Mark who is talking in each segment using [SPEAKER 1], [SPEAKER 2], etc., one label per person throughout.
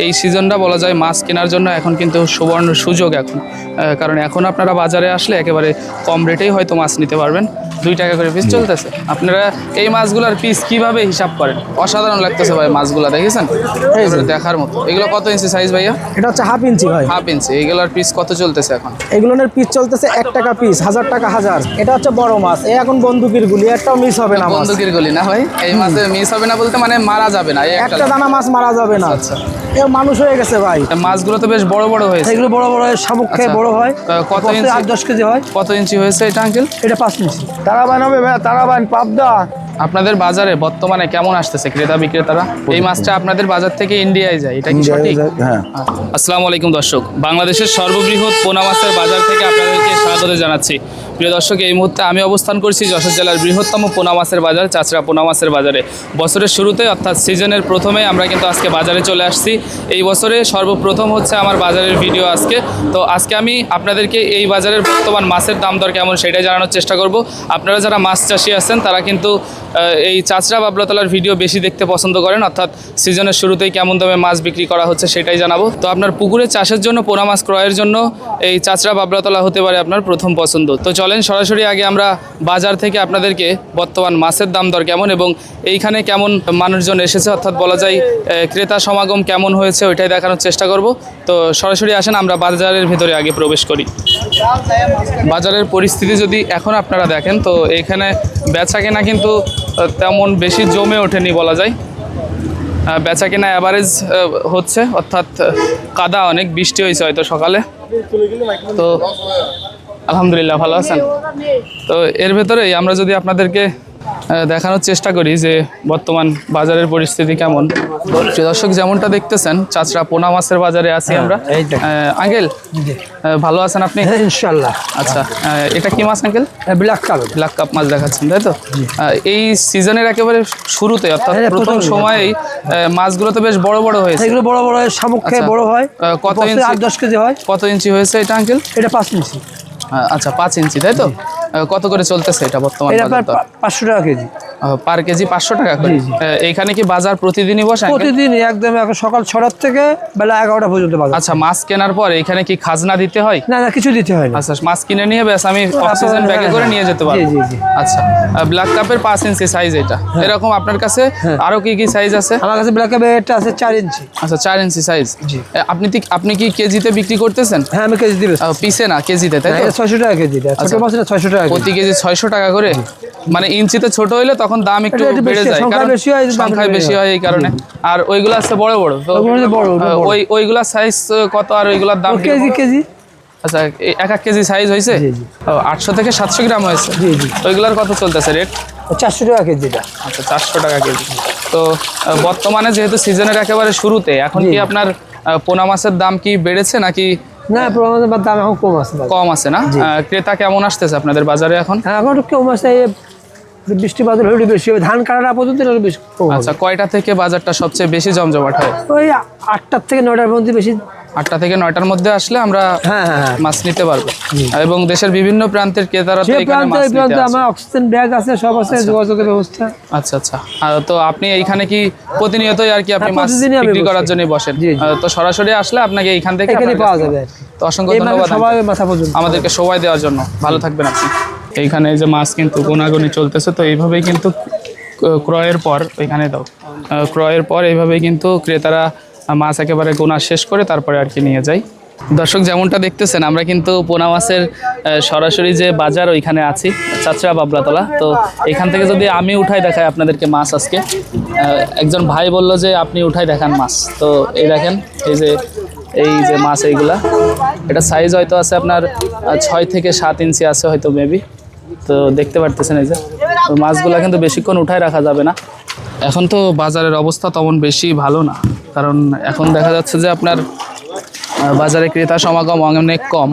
[SPEAKER 1] এই সিজনটা বলা যায় মাছ কেনার জন্য এখন কিন্তু সুবর্ণ সুযোগ এখন, কারণ এখন আপনারা বাজারে আসলে একেবারে কম রেটেই হয়তো মাছ নিতে পারবেন। 2 টাকা করে পিস চলতেছে। আপনারা এই মাছগুলোর পিস কিভাবে হিসাব করেন? অসাধারণ লাগতেছে ভাই মাছগুলো, দেখেছেন? দেখার মতো। এগুলো কত ইঞ্চি সাইজ ভাইয়া?
[SPEAKER 2] এটা হচ্ছে হাফ ইঞ্চি ভাই।
[SPEAKER 1] Half inch. এইগুলোর পিস কত চলতেছে এখন?
[SPEAKER 2] এগুলোর পিস চলতেছে 1 টাকা পিস, 1000 টাকা হাজার। এটা হচ্ছে বড় মাছ, এই এখন বন্দুকের গুলি, একটাও মিস হবে না।
[SPEAKER 1] বন্দুকের গুলি না ভাই? এই মাছে মিস হবে না বলতে মানে মারা যাবে না,
[SPEAKER 2] একটা দানা মাছ মারা যাবে না।
[SPEAKER 1] আচ্ছা,
[SPEAKER 2] এর মানুষ হয়ে গেছে ভাই।
[SPEAKER 1] মাছগুলো তো বেশ বড় বড় হয়েছে।
[SPEAKER 2] এগুলো বড় বড় শামুক খেয়ে বড় হয়।
[SPEAKER 1] কত ইঞ্চি?
[SPEAKER 2] 8-10 কেজি হয়।
[SPEAKER 1] কত ইঞ্চি হয়েছে এটা আঙ্কেল?
[SPEAKER 2] এটা 5 ইঞ্চি। তারাবান হবে ভাই, তারাবান পাবদা।
[SPEAKER 1] আপনাদের বাজারে বর্তমানে কেমন আসতেছে ক্রেতা বিক্রেতারা? এই মাছটা আপনাদের বাজার থেকে ইন্ডিয়ায় যায়, এটা কি সঠিক?
[SPEAKER 2] হ্যাঁ।
[SPEAKER 1] আসসালামু আলাইকুম দর্শক, বাংলাদেশের সর্ববৃহৎ পোনা মাছের বাজার থেকে আপনাদেরকে স্বাগত জানাচ্ছি। প্রিয় দর্শক, এই মুহূর্তে আমি অবস্থান করছি যশোর জেলার বৃহত্তম পোনা মাছের বাজার চাচড়া পোনা মাছের বাজারে। বছরের শুরুতে অর্থাৎ সিজনের প্রথমে আমরা কিন্তু আজকে বাজারে চলে আসছি। এই বছরে সর্বপ্রথম হচ্ছে আমার বাজারের ভিডিও আজকে। তো আজকে আমি আপনাদেরকে এই বাজারের বর্তমান মাছের দাম দর কেমন সেটাই জানানোর চেষ্টা করব। আপনারা যারা মাছ চাষি আছেন তারা কিন্তু এই চাচড়া বাবলাতলার ভিডিও বেশি দেখতে পছন্দ করেন, অর্থাৎ সিজনের শুরুতেই কেমন দামে মাছ বিক্রি করা হচ্ছে সেটাই জানাবো। তো আপনার পুকুরে চাষের জন্য, পোনা মাছ ক্রয়ের জন্য এই চাচড়া বাবলাতলা হতে পারে আপনার প্রথম পছন্দ। তো চলেন সরাসরি আগে আমরা বাজার থেকে আপনাদেরকে বর্তমান মাছের দাম দর কেমন এবং এইখানে কেমন মানুষজন এসেছে, অর্থাৎ বলা যায় ক্রেতা সমাগম কেমন হয়েছে ওইটাই দেখানোর চেষ্টা করব। তো সরাসরি আসেন আমরা বাজারের ভিতরে আগে প্রবেশ করি। বাজারের পরিস্থিতি যদি এখন আপনারা দেখেন তো এখানে বেচা কেনা কিন্তু তেমন বেশি জমে ওঠেনি বলা যায়। বেচা কেনা অ্যাভারেজ হচ্ছে, অর্থাৎ কাদা অনেক, বৃষ্টি হয়েছে হয়তো সকালে। তো আলহামদুলিল্লাহ ভালো আছেন? তো এর ভেতরেই আমরা যদি আপনাদেরকে দেখানোর চেষ্টা করি যে বর্তমান বাজারের পরিস্থিতি কেমন। দর্শক, যেমনটা দেখতেছেন চাচড়া পোনা মাছের বাজারে আছি আমরা। আঙ্কেল ভালো আছেন আপনি?
[SPEAKER 2] ইনশাআল্লাহ।
[SPEAKER 1] আচ্ছা, এটা কি মাছ uncle?
[SPEAKER 2] Black carp.
[SPEAKER 1] Black carp মাছ দেখাচ্ছেন তাই তো? এই সিজনের একেবারে শুরুতে অর্থাৎ প্রথম সময়েই মাছগুলো তো বেশ বড় বড় হয়েছে।
[SPEAKER 2] এগুলো বড় বড় শামুক খেয়ে বড় হয়।
[SPEAKER 1] কত ইঞ্চি?
[SPEAKER 2] 8-10 কেজি হয়।
[SPEAKER 1] কত ইঞ্চি হয়েছে এটা আঙ্কেল?
[SPEAKER 2] এটা 5 ইঞ্চি।
[SPEAKER 1] আচ্ছা, 5 ইঞ্চি তাই তো? কত করে চলতেছে এটা বর্তমান বাজার?
[SPEAKER 2] 500 টাকা কেজি।
[SPEAKER 1] পার কেজি 500 টাকা করে। এইখানে কি বাজার প্রতিদিনই বসে?
[SPEAKER 2] প্রতিদিনই, একদম সকাল 6টা থেকে বেলা 11টা পর্যন্ত বাজার।
[SPEAKER 1] আচ্ছা, মাছ কেনার পর এখানে কি খাজনা দিতে হয়?
[SPEAKER 2] না না, কিছু দিতে হয় না।
[SPEAKER 1] আচ্ছা, মাছ কিনে নিয়ে ব্যাস আমি অক্সিজেন ব্যাগে করে নিয়ে যেতে পারবো।
[SPEAKER 2] জি জি।
[SPEAKER 1] আচ্ছা, ব্ল্যাক কাপের 5 ইঞ্চি সাইজ এটা। এরকম আপনার কাছে আরো কি কি সাইজ আছে?
[SPEAKER 2] আমার কাছে ব্ল্যাক কাপের এটা আছে 4 ইঞ্চি।
[SPEAKER 1] আচ্ছা, 4 ইঞ্চি সাইজ।
[SPEAKER 2] জি।
[SPEAKER 1] আপনি কি কেজিতে বিক্রি করতেছেন?
[SPEAKER 2] হ্যাঁ, আমি কেজি দিবেন।
[SPEAKER 1] পিসে না, কেজিতে তাই তো?
[SPEAKER 2] 600 টাকা কেজি। ছোট মাছ না 600 টাকা
[SPEAKER 1] প্রতি কেজি 600 টাকা করে। মানে ইঞ্চিতে ছোট হইলে তখন দাম একটু বেড়ে যায়, কারণ সংখ্যায় বেশি হয় এই কারণে। আর ওইগুলো আছে বড় বড়, তো ওইগুলা সাইজ কত আর ওইগুলার দাম
[SPEAKER 2] কেজি কেজি?
[SPEAKER 1] আচ্ছা, এক কেজি সাইজ হয়েছে 800 থেকে 700 গ্রাম হয়েছে।
[SPEAKER 2] জি জি।
[SPEAKER 1] ওইগুলার কত চলতেছে রেট?
[SPEAKER 2] 400 টাকা কেজিটা।
[SPEAKER 1] আচ্ছা, 400 টাকা কেজি। তো বর্তমানে যেহেতু সিজনের একেবারে শুরুতে, এখন কি আপনার পোনা মাছের দাম কি বেড়েছে নাকি?
[SPEAKER 2] না, পোনা মাছের দাম এখন কম আছে।
[SPEAKER 1] কম আছে না? ক্রেতা কেমন আসতেছে আপনাদের বাজারে এখন?
[SPEAKER 2] এখন কম আছে, বৃষ্টি বাদল হলে বেশি হবে। ধান কাটা পর্যন্ত বেশি কম।
[SPEAKER 1] আচ্ছা, কয়টা থেকে বাজারটা সবচেয়ে বেশি জমজমাট হয়?
[SPEAKER 2] ওই 8টা থেকে 9টার মধ্যে বেশি।
[SPEAKER 1] 8টা থেকে 9টার মধ্যে আসলে আমরা মাছ নিতে পারবো। এবং দেশের বিভিন্ন প্রান্তের ক্রেতারা তো এখানে মাছ নিতে আসে।
[SPEAKER 2] আমার অক্সিজেন ব্যাগ আছে, সব আছে, যোগাযোগের ব্যবস্থা।
[SPEAKER 1] আচ্ছা আচ্ছা। তো আপনি এইখানে কি প্রতিনিয়তই আর কি আপনি মাছ বিক্রি করার জন্য বসেন? তো সরাসরি আসলে আপনাকে এইখান থেকে
[SPEAKER 2] পাওয়া যাবে।
[SPEAKER 1] তো অসংখ্য ধন্যবাদ আমাদেরকে সময় দেওয়ার জন্য। ভালো থাকবেন আপনি। এইখানে এই যে মাছ কিন্তু গোনাগুনি চলতেছে, তো এইভাবেই কিন্তু ক্রয়ের পর এইভাবেই কিন্তু ক্রেতারা মাছ একেবারে গোনা শেষ করে তারপরে আর কি নিয়ে যায়। দর্শক, যেমনটা দেখতেছেন আমরা কিন্তু পোনা মাছের সরাসরি যে বাজার ওইখানে আছি, চাচড়া বাবলাতলা। তো এখান থেকে যদি আমি উঠাই দেখাই আপনাদেরকে মাছ, আজকে একজন ভাই বললো যে আপনি উঠাই দেখান মাছ। তো এই দেখেন, এই যে মাছ, এইগুলা এটা সাইজ হয়তো আছে আপনার 6 থেকে 7 ইঞ্চি আছে হয়তো মেবি। তো দেখতে পারতেছেন এই যে মাছগুলা কিন্তু বেশিক্ষণ উঠায় রাখা যাবে না। এখন তো বাজারের অবস্থা তেমন বেশি ভালো না, কারণ এখন দেখা যাচ্ছে যে আপনার বাজারে ক্রেতা সমাগম অনেক কম।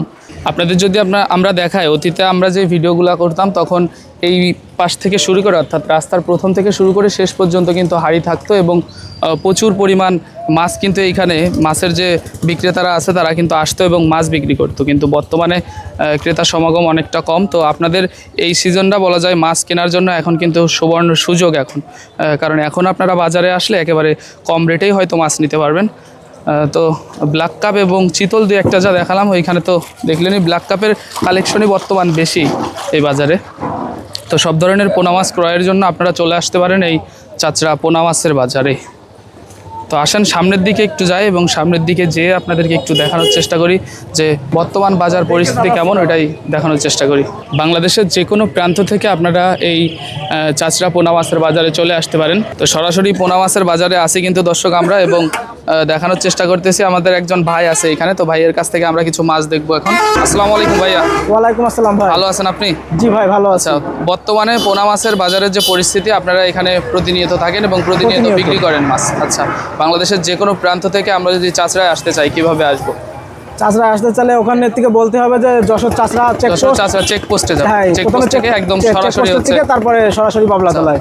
[SPEAKER 1] আপনাদের যদি আমরা দেখাই, অতীতে আমরা যে ভিডিওগুলো করতাম তখন এই পাশ থেকে শুরু করে, অর্থাৎ রাস্তার প্রথম থেকে শুরু করে শেষ পর্যন্ত কিন্তু হাড়ি থাকতো এবং প্রচুর পরিমাণ মাছ কিন্তু এইখানে মাছের যে বিক্রেতারা আছে তারা কিন্তু আসতো এবং মাছ বিক্রি করতো। কিন্তু বর্তমানে ক্রেতা সমাগম অনেকটা কম। তো আপনাদের এই সিজনটা বলা যায় মাছ কেনার জন্য এখন কিন্তু সুবর্ণ সুযোগ এখন, কারণ এখন আপনারা বাজারে আসলে একেবারে কম রেটেই হয়তো মাছ নিতে পারবেন। তো ব্ল্যাক কাপ এবং চিতল দুই একটা যা দেখালাম, ওইখানে তো দেখলেনই ব্ল্যাক কাপের কালেকশনই বর্তমান বেশি এই বাজারে। তো সব ধরনের পোনা মাছ ক্রয়ের জন্য আপনারা চলে আসতে পারেন এই চাচড়া পোনা মাছের বাজারে। তো আসেন সামনের দিকে একটু যাই এবং সামনের দিকে যেয়ে আপনাদেরকে একটু দেখানোর চেষ্টা করি যে বর্তমান বাজার পরিস্থিতি কেমন, ওটাই দেখানোর চেষ্টা করি। বাংলাদেশের যে কোনো প্রান্ত থেকে আপনারা এই চাচড়া পোনা মাছের বাজারে চলে আসতে পারেন। তো সরাসরি পোনা মাছের বাজারে আসি কিন্তু দর্শক আমরা, এবং দেখানোর চেষ্টা করতেছি। আমাদের একজন ভাই আছে এখানে, তো ভাইয়ের কাছ থেকে আমরা কিছু মাছ দেখবো এখন। আসসালামু আলাইকুম ভাইয়া।
[SPEAKER 2] ওয়ালাইকুম আসসালাম ভাই।
[SPEAKER 1] ভালো আছেন আপনি?
[SPEAKER 2] জি ভাই ভালো আছি।
[SPEAKER 1] আচ্ছা, বর্তমানে পোনা মাছের বাজারের যে পরিস্থিতি, আপনারা এখানে প্রতিনিয়ত থাকেন এবং প্রতিনিয়ত বিক্রি করেন মাছ। আচ্ছা, বাংলাদেশের যে কোনো প্রান্ত থেকে আমরা যদি চাচড়ায় আসতে চাই কিভাবে আসবো?
[SPEAKER 2] চাচড়া আসতে চাইলে ওখানে থেকে বলতে হবে যে যশোর চাচড়া
[SPEAKER 1] যশোর চাচড়া চেকপোস্টে যাবো।
[SPEAKER 2] হ্যাঁ,
[SPEAKER 1] চেকপোস্ট থেকে একদম সরাসরি হচ্ছে
[SPEAKER 2] তারপরে সরাসরি বাবলা তলায়।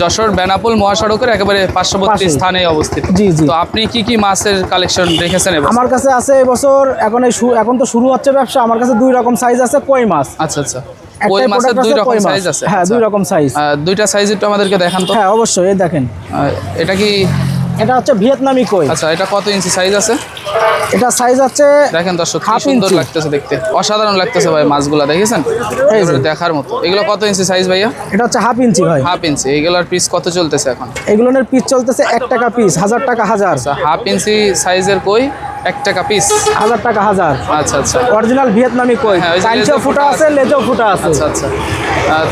[SPEAKER 1] যশোর বেনাপোল মহাসড়কের একেবারে পার্শ্ববর্তী স্থানে অবস্থিত।
[SPEAKER 2] জি জি।
[SPEAKER 1] তো আপনি কি কি মাছের কালেকশন রেখেছেন এবার?
[SPEAKER 2] আমার কাছে আছে এবছর, এখন তো শুরু হচ্ছে ব্যবসা। আমার কাছে দুই রকম সাইজ আছে কই মাছ।
[SPEAKER 1] আচ্ছা আচ্ছা, কই মাছের দুই রকম সাইজ আছে?
[SPEAKER 2] হ্যাঁ, দুই রকম সাইজ।
[SPEAKER 1] দুইটা সাইজ একটু আমাদেরকে দেখান তো।
[SPEAKER 2] হ্যাঁ অবশ্যই, এই দেখেন।
[SPEAKER 1] এটা কি?
[SPEAKER 2] এটা হচ্ছে ভিয়েতনামি কই।
[SPEAKER 1] আচ্ছা, এটা কত ইঞ্চি সাইজ আছে?
[SPEAKER 2] এটা সাইজ আছে,
[SPEAKER 1] দেখেন দর্শক, কি
[SPEAKER 2] 1/2
[SPEAKER 1] সুন্দর
[SPEAKER 2] ইঞ্চি।
[SPEAKER 1] লাগতেছে দেখতে, অসাধারণ লাগতেছে ভাই মাছগুলা, দেখেছেন?
[SPEAKER 2] এই যে।
[SPEAKER 1] দেখার মতো। এগুলো কত ইঞ্চি সাইজ ভাইয়া?
[SPEAKER 2] এটা হচ্ছে 1/2 ইঞ্চি ভাই।
[SPEAKER 1] 1/2 ইঞ্চি। এইগুলোর পিস কত চলতেছে এখন?
[SPEAKER 2] এগুলোর পিস চলতেছে 1 টাকা পিস, 1000 টাকা হাজার।
[SPEAKER 1] আচ্ছা, 1/2 ইঞ্চি সাইজের কই 1 টাকা পিস,
[SPEAKER 2] 1000 টাকা হাজার।
[SPEAKER 1] আচ্ছা আচ্ছা
[SPEAKER 2] অরিজিনাল ভিয়েতনামি কই।
[SPEAKER 1] হ্যাঁ, ওই যে
[SPEAKER 2] কাইঞ্চো
[SPEAKER 1] লেজও
[SPEAKER 2] ফুটা
[SPEAKER 1] ফুটা
[SPEAKER 2] আছে, লেজও ফুটা আছে।
[SPEAKER 1] আচ্ছা আচ্ছা।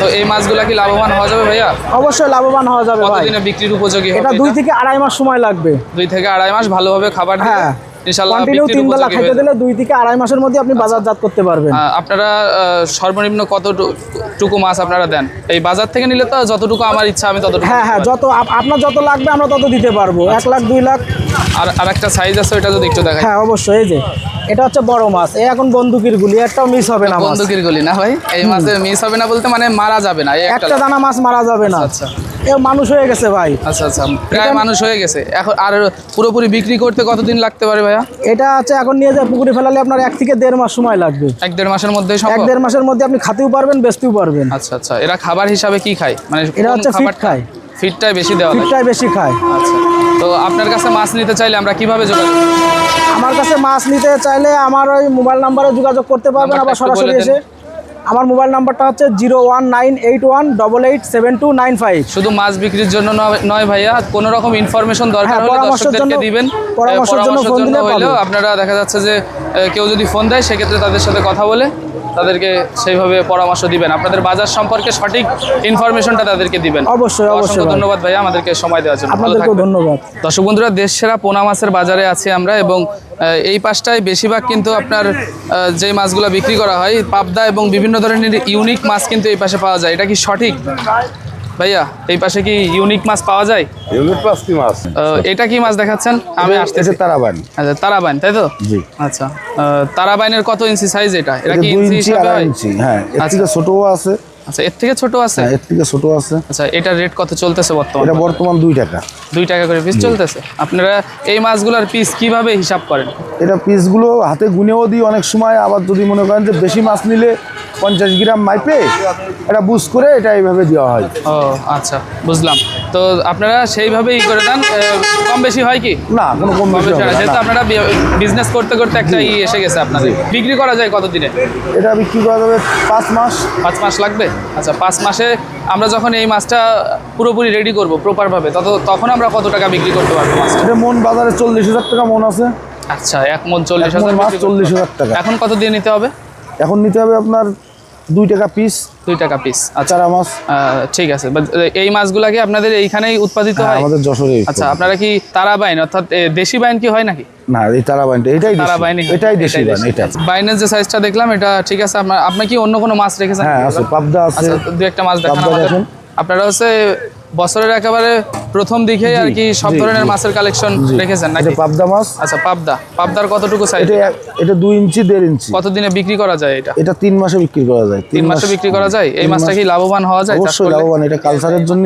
[SPEAKER 1] তো এই মাছগুলা কি লাভবান হওয়া যাবে ভাইয়া?
[SPEAKER 2] অবশ্যই লাভবান হওয়া যাবে ভাই।
[SPEAKER 1] কতদিনে বিক্রির উপযোগী হবে
[SPEAKER 2] এটা 2 থেকে 2.5 মাস সময় লাগবে।
[SPEAKER 1] 2 থেকে 2.5 মাস ভালোভাবে খাবার দিলে
[SPEAKER 2] হ্যাঁ,
[SPEAKER 1] ইনশাআল্লাহ
[SPEAKER 2] কন্টিনিউ
[SPEAKER 1] বিক্রির
[SPEAKER 2] 3 বেলা
[SPEAKER 1] উপযোগী
[SPEAKER 2] খেতে
[SPEAKER 1] হয়ে
[SPEAKER 2] দিলে 2 থেকে 2.5 মাসের মধ্যে আপনি বাজারজাত করতে পারবেন।
[SPEAKER 1] আপনারা সর্বনিম্ন কতটুকু মাছ আপনারা দেন? এই বাজার থেকে নিলে তো যতটুকু আমার ইচ্ছা আমি ততটুকু।
[SPEAKER 2] হ্যাঁ হ্যাঁ, যত আপনার যত লাগবে আমরা তত দিতে পারবো। 1 লাখ 2 লাখ।
[SPEAKER 1] আর একটা সাইজ আছে, ওটা যদি একটু দেখাই।
[SPEAKER 2] হ্যাঁ অবশ্যই, এই যে এটা হচ্ছে বড় মাছ। এখন বন্দুকের গুলি, একটাও মিস হবে না।
[SPEAKER 1] বন্দুকের গুলি না ভাই, এই মাছের মিস হবে না বলতে মানে মারা যাবে না,
[SPEAKER 2] একটা দানা মাছ মারা যাবে না।
[SPEAKER 1] আচ্ছা
[SPEAKER 2] এ মানুষ হয়ে গেছে ভাই।
[SPEAKER 1] আচ্ছা আচ্ছা, প্রায় মানুষ হয়ে গেছে এখন। আর পুরোপুরি বিক্রি করতে কতদিন লাগতে পারে ভাইয়া?
[SPEAKER 2] এটা হচ্ছে এখন নিয়ে যায় পুকুরে ফেলালে আপনার 1 থেকে 1.5 মাস সময় লাগবে।
[SPEAKER 1] 1-1.5 মাসের মধ্যে সম্ভব?
[SPEAKER 2] 1-1.5 মাসের মধ্যে আপনি খাতেও পারবেন, বেচতেও পারবেন।
[SPEAKER 1] আচ্ছা আচ্ছা, এরা খাবার হিসাবে কি খায়? মানে
[SPEAKER 2] এটা হচ্ছে ফিট খায়।
[SPEAKER 1] ফিটটাই বেশি দেওয়া লাগে?
[SPEAKER 2] ফিটটাই বেশি খায়।
[SPEAKER 1] আচ্ছা, তো আপনার কাছে মাছ নিতে চাইলে আমরা কিভাবে যোগাযোগ করব?
[SPEAKER 2] আমার কাছে মাছ নিতে চাইলে আমার ওই মোবাইল নাম্বারে যোগাযোগ করতে পারবেন, আবার সরাসরি এসে। আমার মোবাইল নাম্বারটা হচ্ছে 01981117295।
[SPEAKER 1] শুধু মাছ বিক্রির জন্য নয় ভাইয়া, কোনো রকম ইনফরমেশন দরকার হলে দর্শকদেরকে দিবেন। পরামর্শের জন্য হলেও আপনারা দেখা যাচ্ছে যে কেউ যদি ফোন দেয় সেক্ষেত্রে তাদের সাথে কথা বলে তাদেরকে সেইভাবে পরামর্শ দিবেন, আপনাদের বাজার সম্পর্কে সঠিক ইনফরমেশনটা তাদেরকে দিবেন।
[SPEAKER 2] অবশ্যই অবশ্যই।
[SPEAKER 1] ধন্যবাদ ভাইয়া আমাদেরকে সময় দেওয়ার জন্য।
[SPEAKER 2] আপনাদেরকেও ধন্যবাদ।
[SPEAKER 1] দর্শক বন্ধুরা, দেশ সেরা পোনা মাছের বাজারে আছি আমরা, এবং এই পাশটায় বেশিরভাগ কিন্তু আপনার যে মাছগুলো বিক্রি করা হয় পাবদা এবং বিভিন্ন ধরনের ইউনিক মাছ কিন্তু এই পাশে পাওয়া যায়। এটা কি সঠিক ভাইয়া? এই পাশে কি ইউনিক মাছ পাওয়া যায়?
[SPEAKER 3] ইউনিট পাস কি মাছ?
[SPEAKER 1] এটা কি মাছ দেখাচ্ছেন? আমি আসতেছি।
[SPEAKER 3] তারাবান।
[SPEAKER 1] আচ্ছা, তারাবাইন তাই তো?
[SPEAKER 3] জি।
[SPEAKER 1] আচ্ছা, তারাবাইনের কত ইঞ্চি সাইজ এটা? এটা কি
[SPEAKER 3] 2
[SPEAKER 1] ইঞ্চি
[SPEAKER 3] ইঞ্চি
[SPEAKER 1] হিসাবে
[SPEAKER 3] 2.5
[SPEAKER 1] হয়?
[SPEAKER 3] ইঞ্চি। হ্যাঁ, এর
[SPEAKER 1] আচ্ছা।
[SPEAKER 3] থেকে ছোটও আছে।
[SPEAKER 1] আচ্ছা, এর থেকে ছোট আছে?
[SPEAKER 3] হ্যাঁ, এর থেকে ছোট আছে।
[SPEAKER 1] আচ্ছা, এটা রেট কত চলতেছে বর্তমানে?
[SPEAKER 3] এটা বর্তমান 2 টাকা।
[SPEAKER 1] 2 টাকা করে পিস চলতেছে। আপনারা এই মাছগুলোর পিস কিভাবে হিসাব করেন?
[SPEAKER 3] এটা পিসগুলো হাতে গুনেও দিই অনেক সময়, আবার যদি মনে করেন যে বেশি মাছ নিলে 50 গ্রাম মাইপে এটা বুঝ করে এটা এইভাবে দেওয়া হয়।
[SPEAKER 1] ও আচ্ছা, বুঝলাম। তো আপনারা সেইভাবেই করে দেন, কম বেশি হয় কি?
[SPEAKER 3] না, কোনো কম বেশি হবে না।
[SPEAKER 1] যেহেতু আপনারা বিজনেস করতে করতে একটা এসে গেছে আপনাদের। বিক্রি করা যায় কতদিনে?
[SPEAKER 3] এটা বিক্রি করা যাবে 5 মাস।
[SPEAKER 1] 5 মাস লাগবে? আচ্ছা, 5 মাসে আমরা যখন এই মাছটা পুরোপুরি রেডি করব প্রপারভাবে, তখন আমরা কত টাকা বিক্রি করতে পারবো মাছটা?
[SPEAKER 3] এটা মন বাজারে 40,000 টাকা মন আছে।
[SPEAKER 1] আচ্ছা, 1 মন 40,000
[SPEAKER 3] মাছ 40,000 টাকা।
[SPEAKER 1] এখন কত দিয়ে নিতে হবে?
[SPEAKER 3] এখন নিতে হবে আপনার 2 টাকা পিস।
[SPEAKER 1] 2 টাকা পিস। আচ্ছা,
[SPEAKER 3] চারা মাছ।
[SPEAKER 1] ঠিক আছে। এই মাছগুলা কি আপনাদের এইখানেই উৎপাদিত হয়?
[SPEAKER 3] আমাদের যশোরে।
[SPEAKER 1] আচ্ছা, আপনারা কি তারাবাইন অর্থাৎ দেশি বাইন কি হয় নাকি?
[SPEAKER 3] না, এই তারাবাইনটা এটাই দেশি।
[SPEAKER 1] তারাবাইনই হয়।
[SPEAKER 3] এটাই দেশি বাইন। এটা
[SPEAKER 1] বাইনের যে সাইজটা দেখলাম এটা ঠিক আছে। আপনি কি অন্য কোনো মাছ রেখেছেন?
[SPEAKER 3] হ্যাঁ আছে, পাবদা আছে।
[SPEAKER 1] আচ্ছা, 2-1টা মাছ দেখান
[SPEAKER 3] পাবদা
[SPEAKER 1] আমাদের।
[SPEAKER 3] দেখুন।
[SPEAKER 1] আপনারা হচ্ছে বছরের একেবারে প্রথম দিকেই আর কি সব ধরনের মাছের কালেকশন রেখেছেন নাকি?
[SPEAKER 3] এটা পাবদা মাছ।
[SPEAKER 1] আচ্ছা, পাবদার কতটুকু সাইজ?
[SPEAKER 3] এটা 2 ইঞ্চি 1.5 ইঞ্চি।
[SPEAKER 1] কতদিনে বিক্রি করা যায় এটা?
[SPEAKER 3] এটা 3 মাসে বিক্রি করা যায়।
[SPEAKER 1] 3 মাসে বিক্রি করা যায়? এই মাছটা কি লাভবান হওয়া যায়?
[SPEAKER 3] অবশ্যই লাভবান। এটা কালচারের জন্য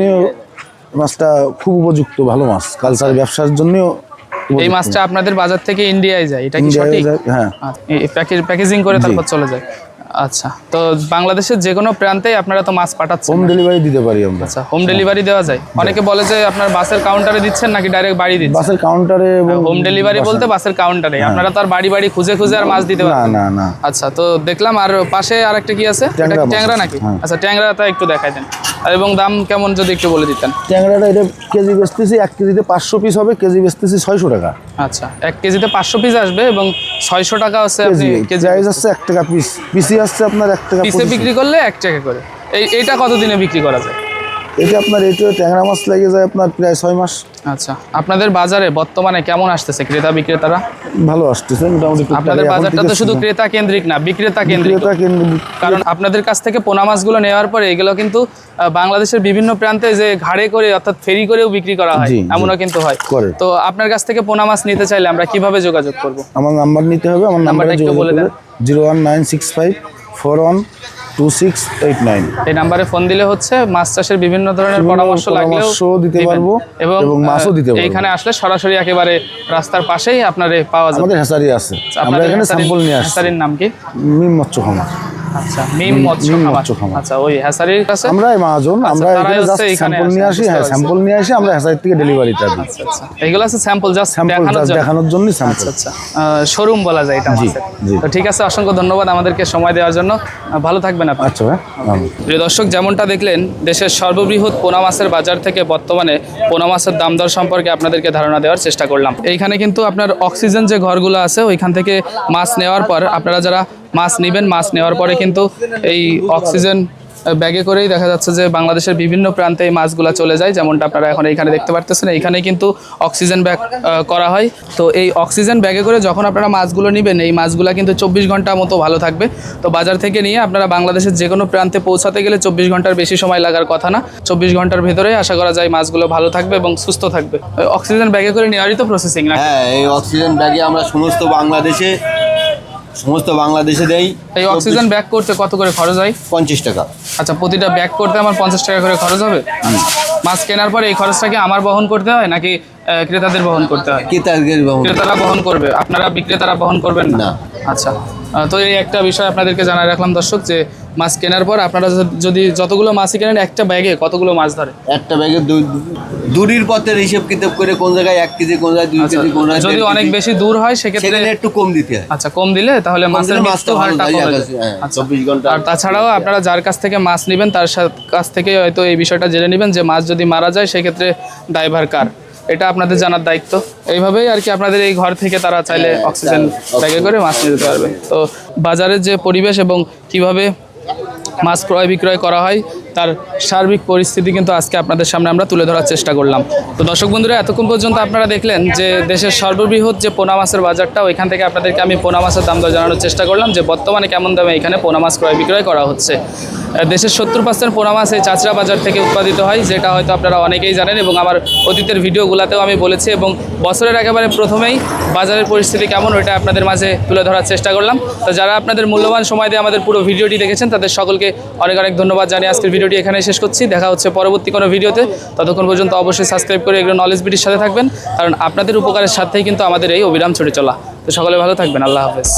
[SPEAKER 3] মাছটা খুব উপযুক্ত, ভালো মাছ। কালচার ব্যবসার জন্য
[SPEAKER 1] এই মাছটা আপনাদের বাজার থেকে ইন্ডিয়ায় যায়, এটা কি সঠিক?
[SPEAKER 3] হ্যাঁ,
[SPEAKER 1] প্যাকেজিং করে তারপর চলে যায়। আচ্ছা, তো বাংলাদেশের যে কোনো প্রান্তেই আপনারা তো মাছ পাঠাচ্ছেন?
[SPEAKER 3] হোম ডেলিভারি দিতে পারি আমরা।
[SPEAKER 1] আচ্ছা, হোম ডেলিভারি দেওয়া যায়? অনেকে বলে যে আপনার বাসের কাউন্টারে দিচ্ছেন নাকি ডাইরেক্ট বাড়ি দিচ্ছেন?
[SPEAKER 3] বাসের কাউন্টারে এবং
[SPEAKER 1] হোম ডেলিভারি বলতে বাসের কাউন্টারে, আপনারা তো আর বাড়ি বাড়ি খুঁজে খুঁজে আর মাছ দিতে
[SPEAKER 3] না
[SPEAKER 1] পারেন
[SPEAKER 3] না না
[SPEAKER 1] আচ্ছা, তো দেখলাম আর পাশে আরেকটা কি আছে? এটা
[SPEAKER 3] ট্যাংরা
[SPEAKER 1] কি
[SPEAKER 3] মাছ
[SPEAKER 1] ট্যাংরা
[SPEAKER 3] আছে,
[SPEAKER 1] নাকি?
[SPEAKER 3] হ্যাঁ।
[SPEAKER 1] আচ্ছা, ট্যাংরাটা একটু দেখাই দেন। আর এবং দাম কেমন যদি একটু বলে দিতেন।
[SPEAKER 3] ট্যাংরাটা এটা কেজি বেচতেছি 1 কেজিতে 500 পিস হবে, কেজি বেচতেছি 600 টাকা
[SPEAKER 1] আচ্ছা, 1 কেজিতে 500 পিস আসবে এবং 600 টাকা হচ্ছে আপনি
[SPEAKER 3] কেজি।
[SPEAKER 1] কেজি
[SPEAKER 3] প্রাইস হচ্ছে 1 টাকা পিস, পিসি আসছে আপনার 1 টাকা
[SPEAKER 1] পিসে বিক্রি করলে 1 টাকা করে। এইটা কতদিনে বিক্রি করা যায়?
[SPEAKER 3] এটা আপনার এইটা ট্যাংরা মাছ লেগে যায় আপনার প্রায় 6 মাস।
[SPEAKER 1] আচ্ছা, আপনাদের বাজারে বর্তমানে কেমন আসতেছে ক্রেতা বিক্রেতারা?
[SPEAKER 3] ভালো আসতেছে মোটামুটি টুকটাক।
[SPEAKER 1] আপনাদের
[SPEAKER 3] এখন
[SPEAKER 1] বাজারটা
[SPEAKER 3] থেকে
[SPEAKER 1] তো শুধু ক্রেতা কেন্দ্রিক না, বিক্রেতা কেন্দ্রিক।
[SPEAKER 3] বিক্রেতা কেন্দ্রিক।
[SPEAKER 1] কারণ আপনাদের কাছ থেকে পোনা মাছগুলো নেওয়ার পরে এগুলো কিন্তু বাংলাদেশের বিভিন্ন প্রান্তে যে ঘাড়ে করে অর্থাৎ ফেরি করেও বিক্রি করা হয়,
[SPEAKER 3] জি, জি।
[SPEAKER 1] এমনও কিন্তু হয়।
[SPEAKER 3] করে।
[SPEAKER 1] তো আপনার কাছ থেকে পোনা মাছ নিতে চাইলে আমরা কিভাবে যোগাযোগ করব?
[SPEAKER 3] আমার নাম্বার নিতে হবে, আমার নাম্বারে
[SPEAKER 1] নাম্বারটা একটু
[SPEAKER 3] যোগাযোগ
[SPEAKER 1] বলে দেন।
[SPEAKER 3] করবে 01965 412689।
[SPEAKER 1] এই নাম্বারে ফোন দিলে হচ্ছে মাছ চাষের বিভিন্ন ধরনের পরামর্শ লাগলেও
[SPEAKER 3] পরামর্শও দিতে
[SPEAKER 1] দিবেন।
[SPEAKER 3] পারবো
[SPEAKER 1] এবং
[SPEAKER 3] মাছও দিতে পারবো।
[SPEAKER 1] এইখানে আসলে সরাসরি একেবারে রাস্তার পাশেই আপনারে পাওয়া যাবে।
[SPEAKER 3] আমাদের হ্যাচারি আছে, আমরা
[SPEAKER 1] আপনাদের
[SPEAKER 3] এখানে স্যাম্পল নিয়ে আসছি।
[SPEAKER 1] হ্যাচারির নাম কি?
[SPEAKER 3] মিম মৎস্য খামার।
[SPEAKER 1] আচ্ছা, মিম মৎস্য
[SPEAKER 3] মিম
[SPEAKER 1] খামার।
[SPEAKER 3] মৎস্য খামার।
[SPEAKER 1] আচ্ছা, ওই হ্যাচারির কাছে।
[SPEAKER 3] আমরা এই মহাজন, আমরা
[SPEAKER 1] তারাই
[SPEAKER 3] এখানে
[SPEAKER 1] হচ্ছে
[SPEAKER 3] জাস্ট
[SPEAKER 1] এখানে
[SPEAKER 3] স্যাম্পল নিয়ে আসি,
[SPEAKER 1] বুঝতে
[SPEAKER 3] হ্যাঁ
[SPEAKER 1] পারছি।
[SPEAKER 3] স্যাম্পল নিয়ে আসি, আমরা হ্যাচারি থেকে ডেলিভারিটা দিই।
[SPEAKER 1] আচ্ছা আচ্ছা, এগুলো আছে স্যাম্পল, জাস্ট
[SPEAKER 3] স্যাম্পল
[SPEAKER 1] দেখানোর জন্য।
[SPEAKER 3] দেখানোর জন্য স্যাম্পল।
[SPEAKER 1] আচ্ছা, শোরুম বলা যায় এটা
[SPEAKER 3] জি,
[SPEAKER 1] মাছের।
[SPEAKER 3] জি।
[SPEAKER 1] তো ঠিক আছে, অসংখ্য ধন্যবাদ আমাদেরকে সময় দেওয়ার জন্য। ভালো থাকবেন আপনি।
[SPEAKER 3] আচ্ছা ভাই, ভালো।
[SPEAKER 1] প্রিয় দর্শক, যেমনটা দেখলেন দেশের সর্ববৃহৎ পোনা মাছের বাজার থেকে বর্তমানে পোনা মাছের দাম দর সম্পর্কে আপনাদেরকে ধারণা দেওয়ার চেষ্টা করলাম। এইখানে কিন্তু আপনার অক্সিজেন যে ঘরগুলো আছে ওইখান থেকে মাছ নেওয়ার পর আপনারা যারা মাছ নেবেন, মাছ নেওয়ার পরে কিন্তু এই অক্সিজেন ব্যাগে করেই দেখা যাচ্ছে যে বাংলাদেশের বিভিন্ন প্রান্তে এই মাছগুলো চলে যায়, যেমনটা আপনারা এখন এইখানে দেখতে পারতেছেন। এইখানে কিন্তু অক্সিজেন ব্যাগ করা হয়। তো এই অক্সিজেন ব্যাগে করে যখন আপনারা মাছগুলো নেবেন, এই মাছগুলো কিন্তু 24 ঘন্টা মতো ভালো থাকবে। তো বাজার থেকে নিয়ে আপনারা বাংলাদেশের যে কোনো প্রান্তে পৌঁছাতে গেলে 24 ঘন্টার বেশি সময় লাগার কথা না। 24 ঘন্টার ভেতরেই আশা করা যায় মাছগুলো ভালো থাকবে এবং সুস্থ থাকবে। অক্সিজেন ব্যাগে করে নেওয়ারই তো প্রসেসিং না?
[SPEAKER 4] হ্যাঁ, এই অক্সিজেন ব্যাগে আমরা সমস্ত বাংলাদেশে দেই।
[SPEAKER 1] এই অক্সিজেন ব্যাগ করতে কত করে খরচ হয়?
[SPEAKER 4] 50 টাকা।
[SPEAKER 1] আচ্ছা, প্রতিটা ব্যাগ করতে আমার 50 টাকা করে খরচ হবে। মাছ কেনার পরে এই খরচটা কি আমার বহন করতে হয় নাকি ক্রেতাদের বহন করতে হয়? ক্রেতারা বহন করবে, আপনারা বিক্রেতারা বহন করবেন না?
[SPEAKER 4] না।
[SPEAKER 1] আচ্ছা, তো এই একটা বিষয় আপনাদেরকে জানাই রাখলাম দর্শক, যে মাছ কেনার পর আপনারা যদি যতগুলো মাছই কেনেন, একটা ব্যাগে কতগুলো মাছ ধরে?
[SPEAKER 4] একটা ব্যাগে দূরির পথের হিসেব কিতাব করে কোন জায়গায় 1 কেজি, কোন জায়গায় 2 কেজি, কোন জায়গায়
[SPEAKER 1] যদি
[SPEAKER 4] 1.5
[SPEAKER 1] অনেক
[SPEAKER 4] কেজি।
[SPEAKER 1] বেশি দূর হয় সেক্ষেত্রে
[SPEAKER 4] সেখানে একটু কম দিতে হয়।
[SPEAKER 1] আচ্ছা, কম দিলে তাহলে মাছের
[SPEAKER 4] দিলে
[SPEAKER 1] মৃত্যু
[SPEAKER 4] মাছটা ভালো
[SPEAKER 1] হারটা
[SPEAKER 4] যায়,
[SPEAKER 1] কমে
[SPEAKER 4] হ্যাঁ,
[SPEAKER 1] যায়। আচ্ছা,
[SPEAKER 4] 24 ঘন্টা।
[SPEAKER 1] আর তাছাড়াও আপনারা যার কাছ থেকে মাছ নেবেন তার কাছ থেকে হয়তো এই বিষয়টা জেনে নেবেন যে মাছ যদি মারা যায় সেক্ষেত্রে দায়ভার কার, এটা আপনাদের জানার দায়িত্ব। এইভাবেই আর কি আপনাদের এই ঘর থেকে তারা চাইলে অক্সিজেন ব্যাগে করে মাছ নিতে পারবে। তো বাজারের যে পরিবেশ এবং কিভাবে মাছ ক্রয় বিক্রয় করা হয় তার সার্বিক পরিস্থিতি কিন্তু আজকে আপনাদের সামনে আমরা তুলে ধরার চেষ্টা করলাম। তো দর্শক বন্ধুরা, এতক্ষণ পর্যন্ত আপনারা দেখলেন যে দেশের সর্ববৃহৎ যে পোনা মাছের বাজারটা, ওইখান থেকে আপনাদেরকে আমি পোনা মাছের দাম দর জানানোর চেষ্টা করলাম যে বর্তমানে কেমন দামে এখানে পোনা মাছ ক্রয় বিক্রয় করা হচ্ছে। দেশের 70% পোনা মাছ এই চাচরা বাজার থেকে উৎপাদিত হয়, যেটা হয়তো আপনারা অনেকেই জানেন এবং আমার অতীতের ভিডিওগুলোতেও আমি বলেছি, এবং বছরের একেবারে প্রথমেই বাজারের পরিস্থিতি কেমন ওইটা আপনাদের মাঝে তুলে ধরার চেষ্টা করলাম। তো যারা আপনাদের মূল্যবান সময় দিয়ে আমাদের পুরো ভিডিওটি দেখেছেন তাদের সকলকে অনেক অনেক ধন্যবাদ জানিয়ে আজকের ভিডিওটি এখানে শেষ করছি। দেখা হচ্ছে পরবর্তী কোনো ভিডিওতে। ততক্ষণ পর্যন্ত অবশ্যই সাবস্ক্রাইব করে এগুলো নলেজ বিডির সাথে থাকবেন, কারণ আপনাদের উপকারের সাথেই কিন্তু আমাদের এই অবিরাম ছড়ে চলা। তো সকলে ভালো থাকবেন। আল্লাহ হাফেজ।